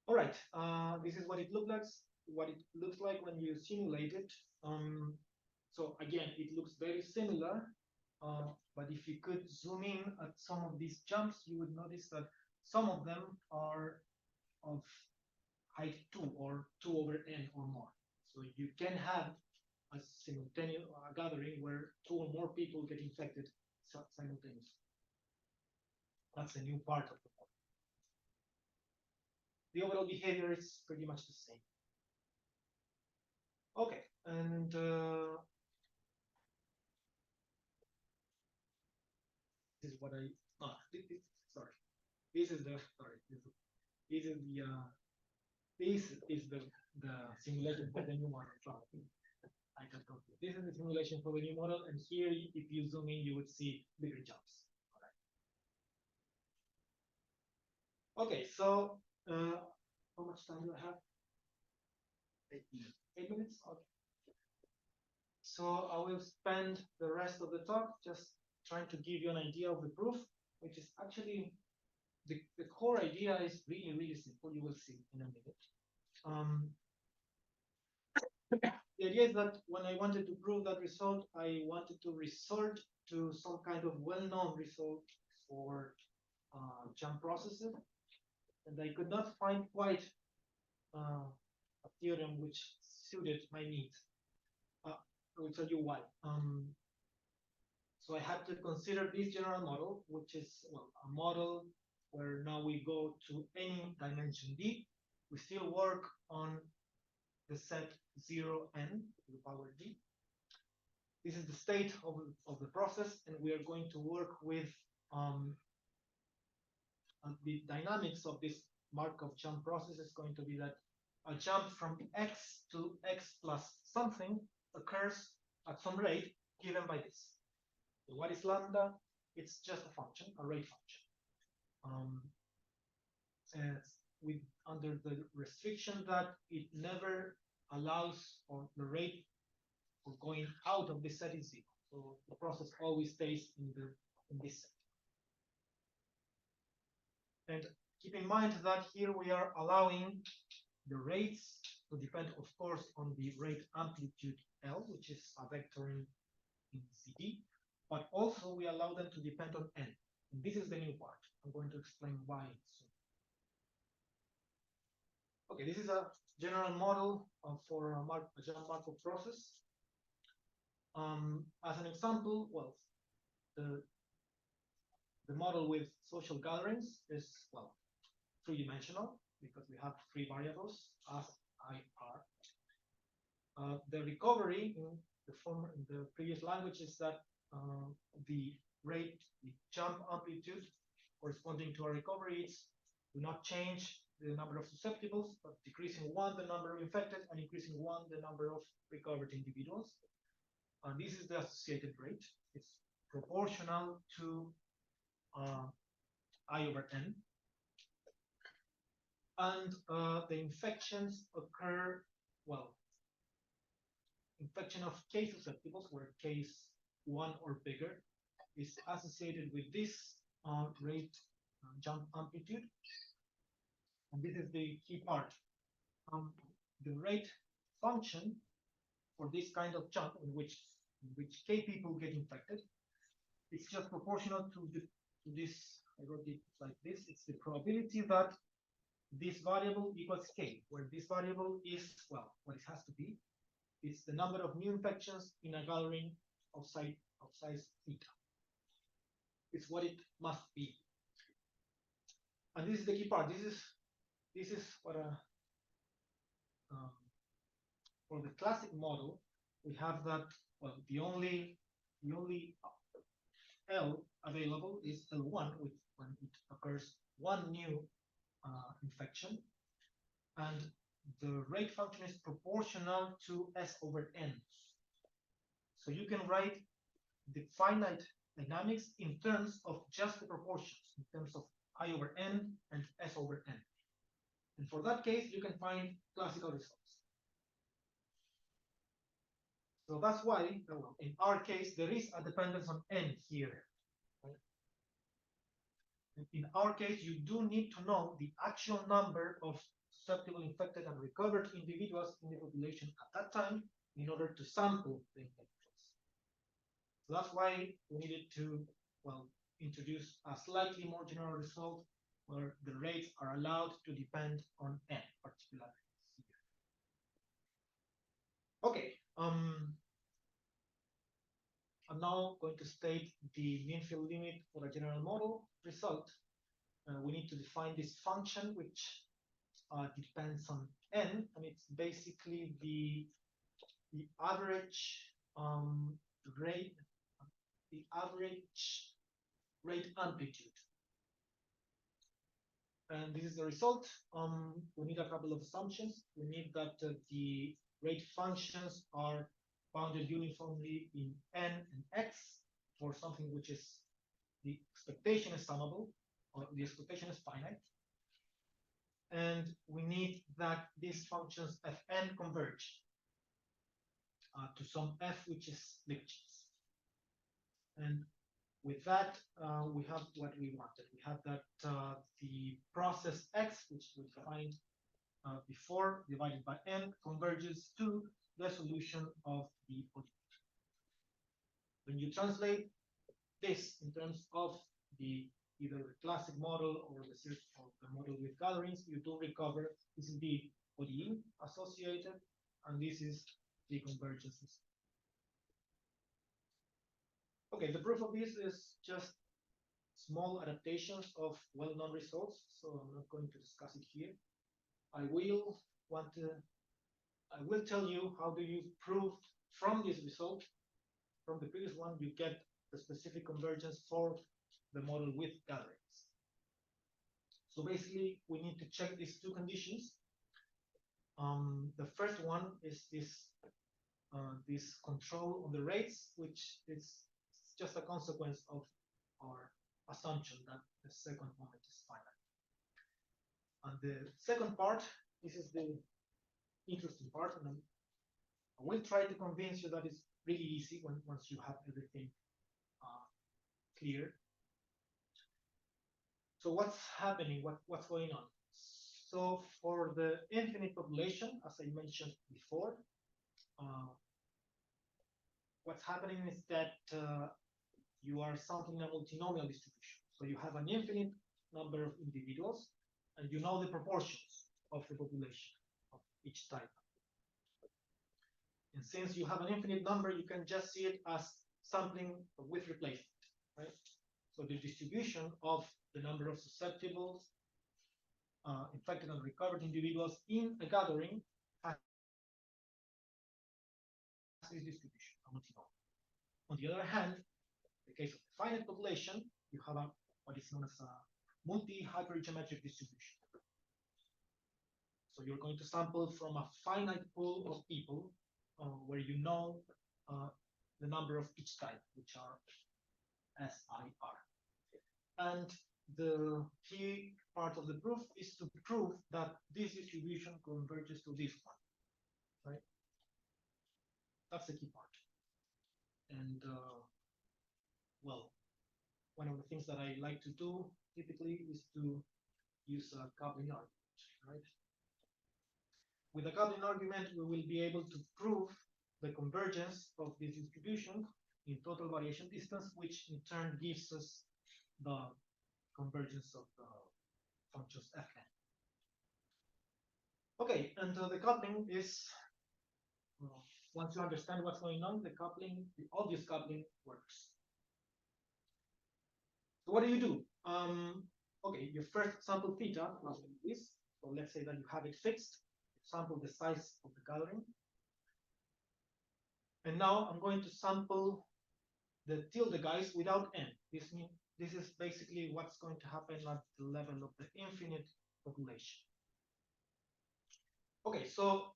All right. This is what it looks like. What it looks like when you simulate it. So again, it looks very similar. But if you could zoom in at some of these jumps, you would notice that some of them are of height 2 or 2 over n or more. So you can have a simultaneous gathering where 2 or more people get infected simultaneously. That's a new part of the model. The overall behavior is pretty much the same. Okay, and is what I, sorry, this is the, sorry, this is the, this is the simulation for the new model. I can go. This is the simulation for the new model, and here, if you zoom in, you would see bigger jumps. Okay, so how much time do I have? 8 minutes. 8 minutes? Okay. So I will spend the rest of the talk just trying to give you an idea of the proof, which is actually the core idea is really, really simple. You will see in a minute. The idea is that when I wanted to prove that result, I wanted to resort to some kind of well-known result for jump processes, and I could not find quite a theorem which suited my needs. I will tell you why. So I had to consider this general model, which is, well, a model where now we go to any dimension d. We still work on the set 0n to the power d. This is the state of the process, and we are going to work with the dynamics of this Markov jump process is going to be that a jump from x to x plus something occurs at some rate given by this. So what is lambda? It's just a function, a rate function. And with under the restriction that it never allows, or the rate for going out of this set is 0. So the process always stays in this set. And keep in mind that here we are allowing the rates to depend, of course, on the rate amplitude L, which is a vector in CD, but also we allow them to depend on N. And this is the new part. I'm going to explain why soon. Okay, this is a general model for a jump Markov process. As an example, well, the model with social gatherings is, well, three-dimensional because we have three variables as I, R. The recovery in the previous language is that the rate, the jump amplitude corresponding to a recovery is do not change the number of susceptibles, but decreasing 1 the number of infected and increasing 1 the number of recovered individuals. And this is the associated rate. It's proportional to I over n. And the infections occur, well, infection of K susceptibles, where K is 1 or bigger, is associated with this rate jump amplitude. And this is the key part. The rate function for this kind of jump in which K people get infected, it's just proportional to this. I wrote it like this. It's the probability that this variable equals K, where this variable is, well, what it has to be. It's the number of new infections in a gathering of size theta. It's what it must be. And this is the key part. This is what for the classic model, we have that, well, the only L available is L1, when it occurs one new infection, and the rate function is proportional to S over n. So you can write the finite dynamics in terms of just the proportions, in terms of I over n and S over n. And for that case, you can find classical results. So that's why, in our case, there is a dependence on n here. In our case, you do need to know the actual number of susceptible, infected, and recovered individuals in the population at that time in order to sample the individuals. So that's why we needed to, well, introduce a slightly more general result where the rates are allowed to depend on n, particularly here. Okay, I'm now going to state the mean field limit for a general model result. We need to define this function, which depends on n, and it's basically the average rate, the average rate amplitude. And this is the result. We need a couple of assumptions. We need that the rate functions are bounded uniformly in n and x for something which is the expectation is summable, or the expectation is finite. And we need that these functions fn converge to some f which is Lipschitz. And with that, we have what we wanted. We have that the process x, which we defined before, divided by n, converges to the solution of the ODE. When you translate this in terms of the either the classic model or the model with gatherings, you do recover. This is the ODE associated, and this is the convergences. Okay, the proof of this is just small adaptations of well-known results, so I'm not going to discuss it here. I will tell you how do you prove from this result, from the previous one, you get the specific convergence for the model with gatherings. So basically, we need to check these two conditions. The first one is this control on the rates, which is just a consequence of our assumption that the second moment is finite. And the second part, this is the interesting part, and I will try to convince you that it's really easy once you have everything clear. So what's happening? What's going on? So for the infinite population, as I mentioned before, what's happening is that you are sampling a multinomial distribution. So you have an infinite number of individuals, and you know the proportions of the population of each type. And since you have an infinite number, you can just see it as sampling with replacement, right? So the distribution of the number of susceptible, infected and recovered individuals in a gathering has this distribution, a multinomial. On the other hand, in the case of the finite population, you have what is known as a multi-hypergeometric distribution. So you're going to sample from a finite pool of people where you know the number of each type, which are SIR. And the key part of the proof is to prove that this distribution converges to this one, right? That's the key part. And well, one of the things that I like to do typically is to use a coupling argument, right? With a coupling argument, we will be able to prove the convergence of this distribution in total variation distance, which in turn gives us the convergence of the functions fn. Okay, and the coupling is, once you understand what's going on, the obvious coupling works. So what do? Okay, you first sample theta plus this. So let's say that you have it fixed. Sample the size of the gathering. And now I'm going to sample the tilde guys without n. This is basically what's going to happen at the level of the infinite population. Okay, so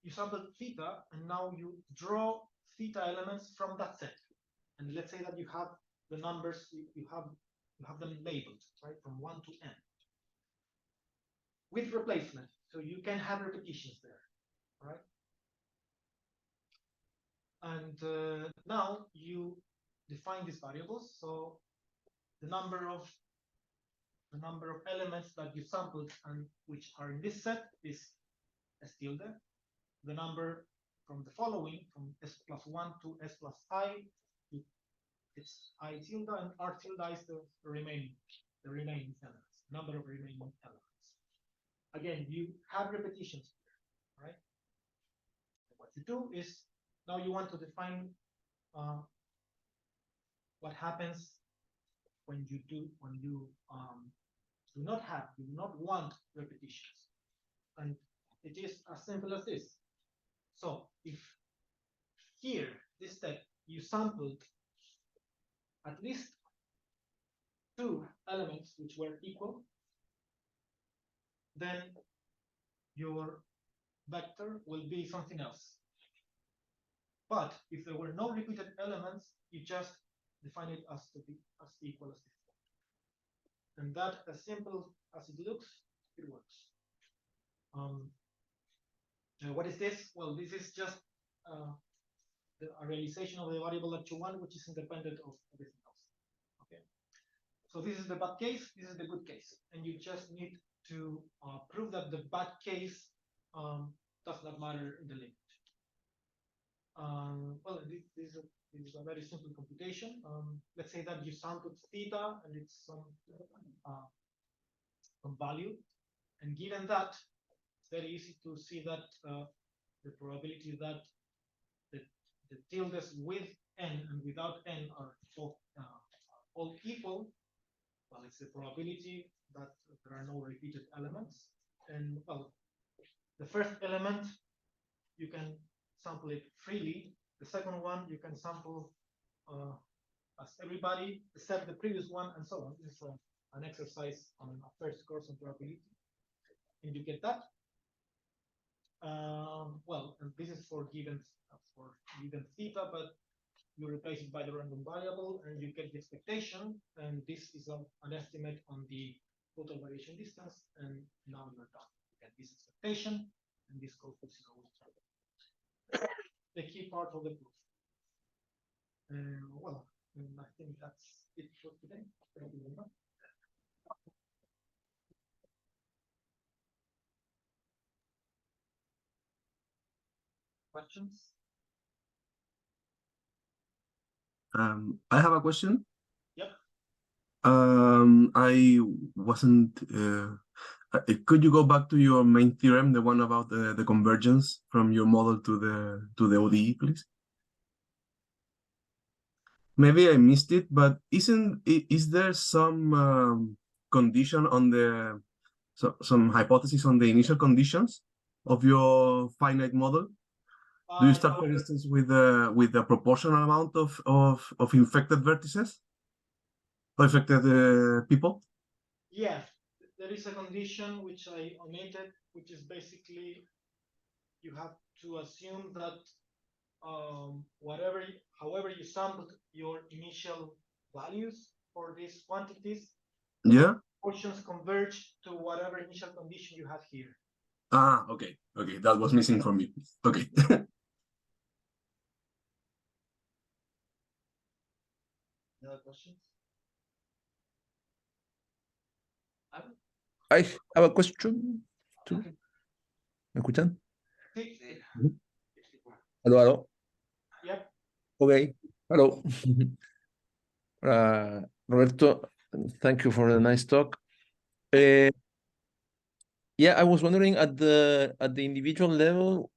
you sample theta, and now you draw theta elements from that set. And let's say that you have the numbers, you have them labeled, right, from 1 to n. With replacement, so you can have repetitions there, right? And now you define these variables. So the number of elements that you sampled and which are in this set is S tilde. The number from the following, from S plus 1 to S plus I, it's I tilde, and R tilde is the remaining elements, number of remaining elements. Again, you have repetitions here, right? What you do is now you want to define what happens when you do not want repetitions, and it is as simple as this. So if here this step you sampled at least two elements which were equal, then your vector will be something else. But if there were no repeated elements, you just define it as to be as equal as before. And that, as simple as it looks, it works. What is this? Well, this is just a realization of the variable that you want, which is independent of everything else. Okay. So this is the bad case, this is the good case. And you just need to prove that the bad case does not matter in the limit. Well, this is a very simple computation. Let's say that you sampled theta and it's some value. And given that, it's very easy to see that the probability that the tildes with n and without n are both all equal. Well, it's the probability that there are no repeated elements. And well, the first element, you can sample it freely. The second one, you can sample as everybody except the previous one, and so on. This is an exercise on a first course on probability. And you get that. Well, and this is for given theta, but you replace it by the random variable and you get the expectation. And this is an estimate on the total variation distance. And now you're done. You get this expectation, and this goes to 0. The key part of the proof. Well, I think that's it for today. Thank you very much. Questions? I have a question. Yep. I wasn't. Could you go back to your main theorem, the one about the convergence from your model to the ODE, please? Maybe I missed it, but is there some condition on some hypothesis on the initial conditions of your finite model? Do you start, for instance, with a proportional amount of infected vertices or infected people? Yeah, there is a condition which I omitted, which is basically you have to assume that however you sampled your initial values for these quantities, Yeah. portions converge to whatever initial condition you have here. Ah, okay, that was missing for me. Okay. Any other questions? I have a question too. ¿Me escuchan? Sí. Aló, aló. Yep. Okay. Hello. Roberto, thank you for the nice talk. Yeah, I was wondering at the individual level,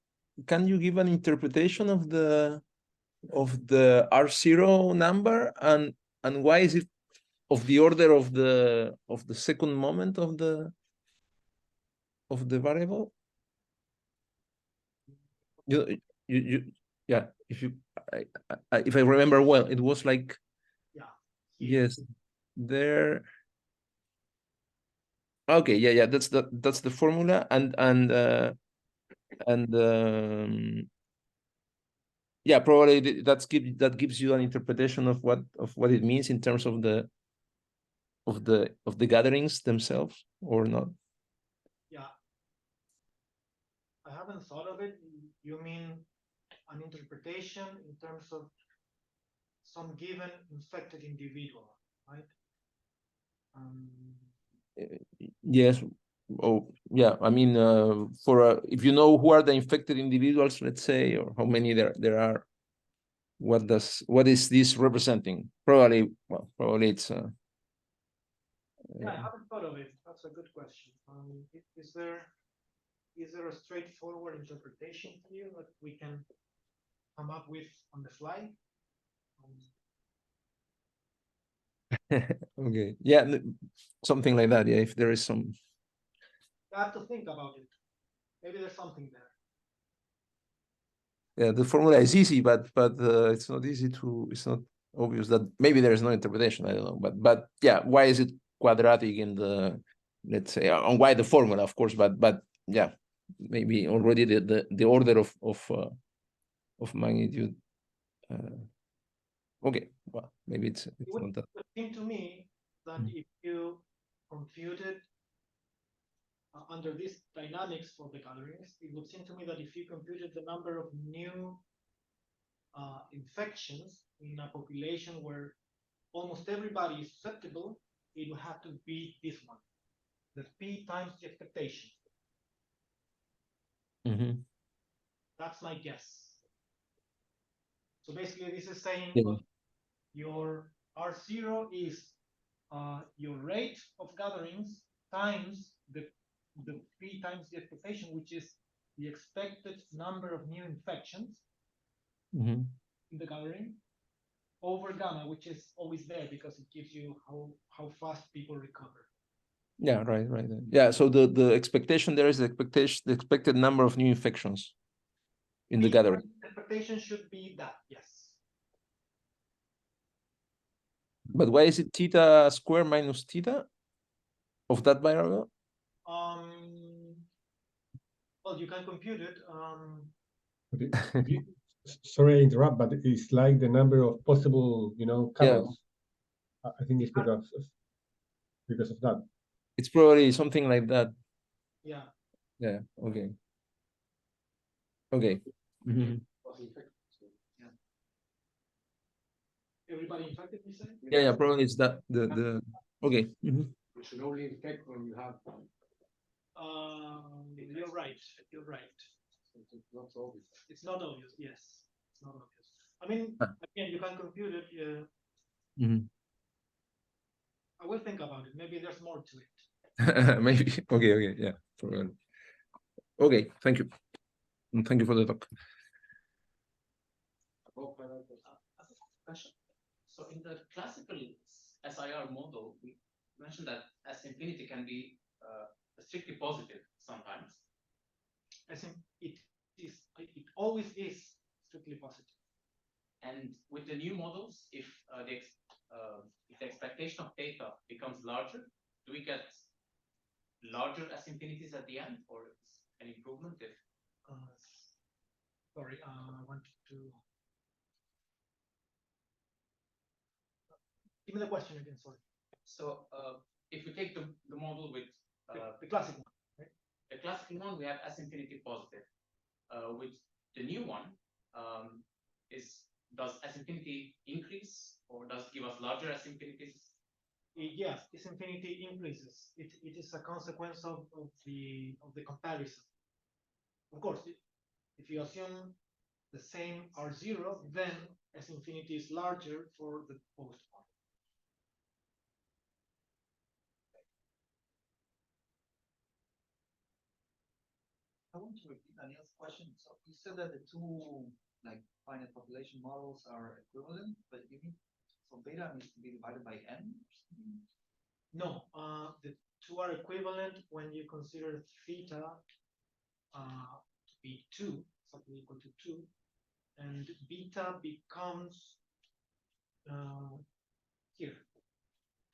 can you give an interpretation of the R0 number and why is it of the order of the second moment of the variable? You yeah, if I remember well, it was like yes there. Okay, yeah, that's the formula and yeah, probably that gives you an interpretation of what it means in terms of the gatherings themselves or not. Yeah, I haven't thought of it. You mean an interpretation in terms of some given infected individual, right? Yes. Oh, yeah. I mean, if you know who are the infected individuals, let's say, or how many there are, what is this representing? Probably it's. Yeah, I haven't thought of it. That's a good question. Is there a straightforward interpretation here that we can come up with on the fly? Okay. Yeah, something like that. Yeah, if there is some. I have to think about it. Maybe there's something there. Yeah, the formula is easy, but it's not easy to. It's not obvious that maybe there is no interpretation. I don't know, but yeah, why is it quadratic in the, let's say, on why the formula, of course, but yeah, maybe already the order of magnitude. Okay, well, maybe it's not that. It seemed to me that if you computed under these dynamics for the gatherings, it would seem to me that if you computed the number of new infections in a population where almost everybody is susceptible, it would have to be this one, the P times the expectation. Mhm. That's my guess. So basically, this is saying Yeah. well, your R0 is your rate of gatherings times the P times the expectation, which is the expected number of new infections Mhm. in the gathering, over gamma, which is always there because it gives you how fast people recover. Yeah, right. Yeah, so the expectation there is the expected number of new infections in the gathering. Expectation should be that, yes. But why is it theta square minus theta of that variable? Well, you can compute it. Sorry to interrupt, but it's like the number of possible, camels. I think it's because of that. It's probably something like that. Yeah. Yeah. Okay. Okay. Mhm. Everybody infected, you say? Yeah. Probably it's that the. Okay. Mhm. You should only infect when you have. You're right. You're right. It's not so obvious. It's not obvious. Yes, it's not obvious. I mean, again, you can compute it. Mhm. I will think about it. Maybe there's more to it. Maybe. Okay. Yeah. Probably. Okay. Thank you. And thank you for the talk. Question. So in the classical SIR model, we mentioned that S infinity can be strictly positive sometimes. As in, it always is strictly positive. And with the new models, if the expectation of data becomes larger, do we get larger S infinities at the end, or is an improvement if? Sorry, I wanted to. Give me the question again, sorry. So if we take the model with the classic one, right? The classical one, we have S infinity positive. With the new one, does S infinity increase, or does it give us larger S infinities? Yes, S infinity increases. It is a consequence of the comparison. Of course, if you assume the same R0, then S infinity is larger for the post one. I want to repeat Daniel's question. So you said that the two finite population models are equivalent, but you mean so beta needs to be divided by n? No, the two are equivalent when you consider theta to be 2, something equal to 2, and beta becomes here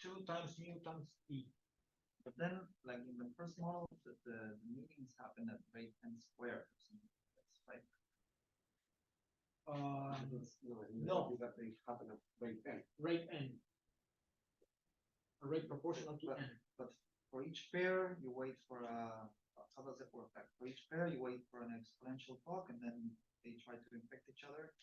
2 times mu times e. But then, like in the first model, the meetings happen at rate n squared. That's right. No, that they happen at rate n. Rate n. A rate proportional to n. But for each pair, you wait for how does it work? Like for each pair, you wait for an exponential clock, and then they try to infect each other.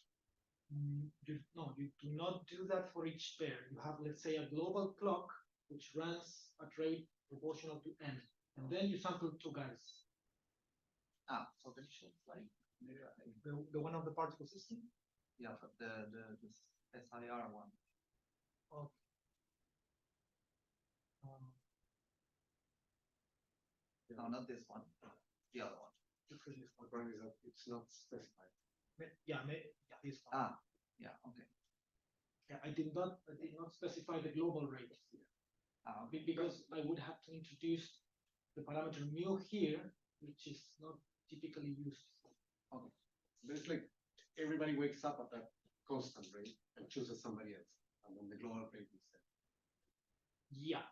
No, you do not do that for each pair. You have, let's say, a global clock which runs at rate proportional to n, and then you sample 2 guys. So they should like the one of the particle system. Yeah, but the SIR one. Okay. No, not this one. The other one. It's not specified. Yeah, this one. Yeah, okay. Yeah, I did not specify the global rate here. Okay. Because I would have to introduce the parameter mu here, which is not typically used. Okay. But it's like everybody wakes up at that constant rate and chooses somebody else, and then the global rate is set. Yeah.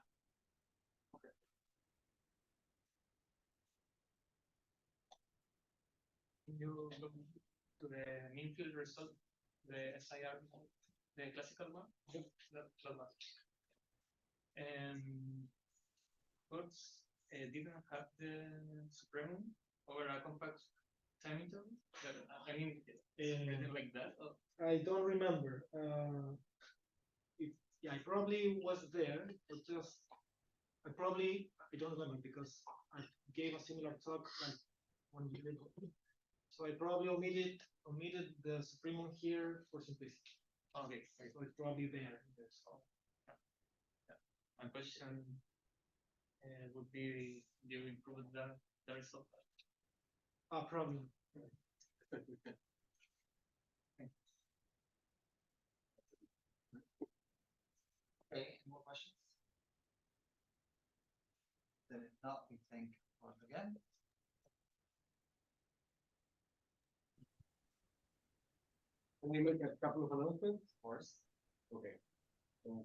Can you go to the mean field result, the SIR, the classical one? That one. And Cox didn't have the supremum over a compact time interval. I mean, something like that. Or? I don't remember. Yeah, I probably was there, but I don't remember because I gave a similar talk like 1 year ago. So I probably omitted the supremum here for simplicity. Okay. So it's probably there. So. Yeah. My question would be, do you improve the result? Probably. Okay, any more questions? Then if not, we thank once again. Can we make a couple of announcements? Of course. Okay.